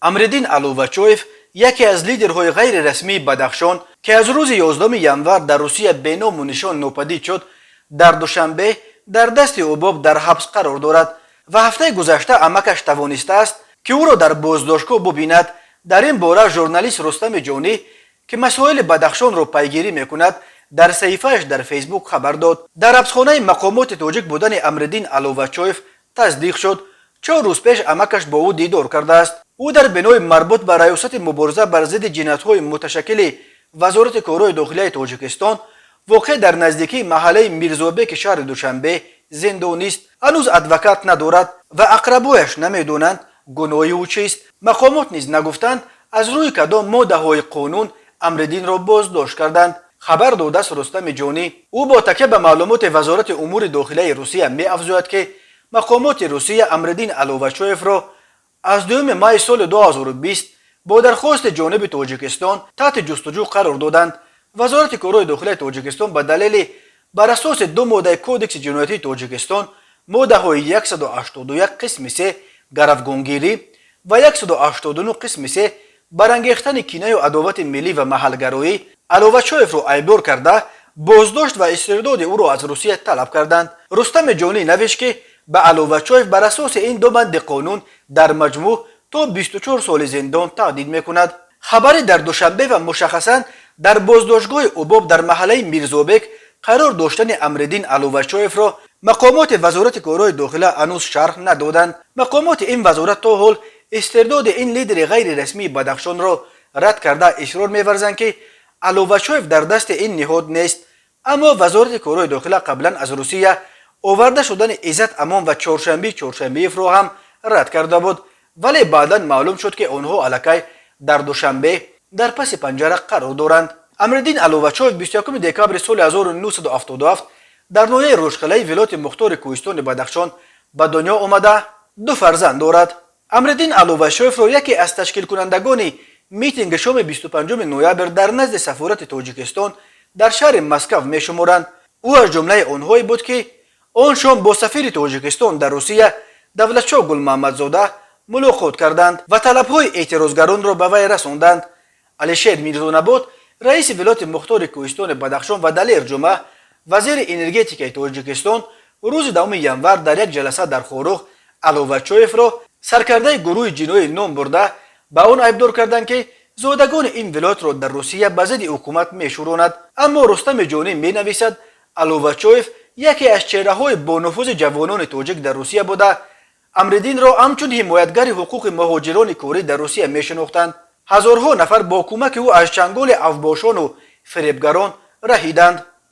امردین الووچویف یکی از لیدرهای غیر رسمی بدخشان که از روز 11 ینور در روسیه به نام و نشان ناپدید شد در دوشنبه در دست اوباب در حبس قرار دارد و هفته گذشته عمکش توانسته است که او را در بازداشتگاه ببیند. در این باره ژورنالیست رستم جانی که مسائل بدخشان را پیگیری میکند در صفحه‌اش در فیسبوک خبر داد در حبسخانه مقامات تاجیک بودن امردین الووچویف تصدیق شد. 4 روز پیش عمکش با او دیدار کرده است. او در بنای مربوط به ریاست مبارزه بر ضد جنایت‌های متشکل وزارت کارهای داخلی تاجیکستان واقع در نزدیکی محله میرزابک شهر دوشنبه زندانی است. هنوز ادوکات ندارد و اقربایش نمیدونند گناه او چیست. مقامات نیز نگفتند از روی کدام ماده‌های قانون امردین را بازداشت کردند. خبر داده است رستم جانی. او با تکیه به معلومات وزارت امور داخلی روسیه می‌افزاید که مقامات روسیه امردین الووچویف را از 2 ماه سال 2020 با درخواست جانب تاجیکستان تحت جستجو قرار دادند. وزارت کارهای داخلی تاجیکستان به دلیل بر اساس 2 ماده کودکس جنایتی تاجیکستان ماده های 181 قسم 3 گروگانگیری و 189 قسم 3 برانگیختن کینه و عداوت ملی و محلگرایی الووچویف را ایبدار کرده بازداشت و استرداد او را از روسیه طلب کردند. رستم جانی نوشت که به الووچویف بر اساس این 2 بند قانون در مجموع تا 24 سال زندان تهدید میکند. خبری در دوشنبه و مشخصا در بازداشتگاه اوباب در محله میرزابک قرار داشتن امردین الووچویف را مقامات وزارت کارهای داخلی هنوز شرح ندادند. مقامات این وزارت تا حال استرداد این لیدر غیر رسمی بدخشان را رد کرده اصرار می‌ورزند که الووچویف در دست این نهاد نیست. اما وزارت کارهای داخلی قبلا از روسیه آورده شدن عزت امان و چهارشنبه را هم رد کرده بود، ولی بعدا معلوم شد که آنها الکی در دوشنبه در پس پنجره قرار دارند. امردین الووچویف 21 دکبر سال 1977 در ناحیه روشخلای ولایت مختار کوهستان بدخشان به دنیا آمده 2 فرزند دارد. امردین الووچویف را یکی از تشکیل کنندگان میتینگ شام 25 نوامبر در نزد سفارت تاجیکستان در شهر مسکو میشمارند. او از جمله آنهایی بود که آن شام با سفیر تاجیکستان در روسیه دولتشاه گل محمدزاده ملاقات کردند و طلبهای اعتراضگران را به وی رساندند. علیشیر میرزانباد رئیس ولایت مختار کوهستان بدخشان و دلیر جمعه وزیر انرژتیک تاجیکستان روز 2 ینور در یک جلسه در خوروغ الووچویف را سرکرده گروه جنایی نام برده به آن ایبدار کردند که زادگان این ولایت را در روسیه به ضد حکومت میشوراند. اما رستم جانی مینویسد الووچویف یکی از چهره‌های با نفوذ جوانان تاجیک در روسیه بوده. امردین را همچون حمایتگر حقوق مهاجران کاری در روسیه میشناختند. هزارها نفر با کمک او از چنگال افباشان و فریبگران رهیدند.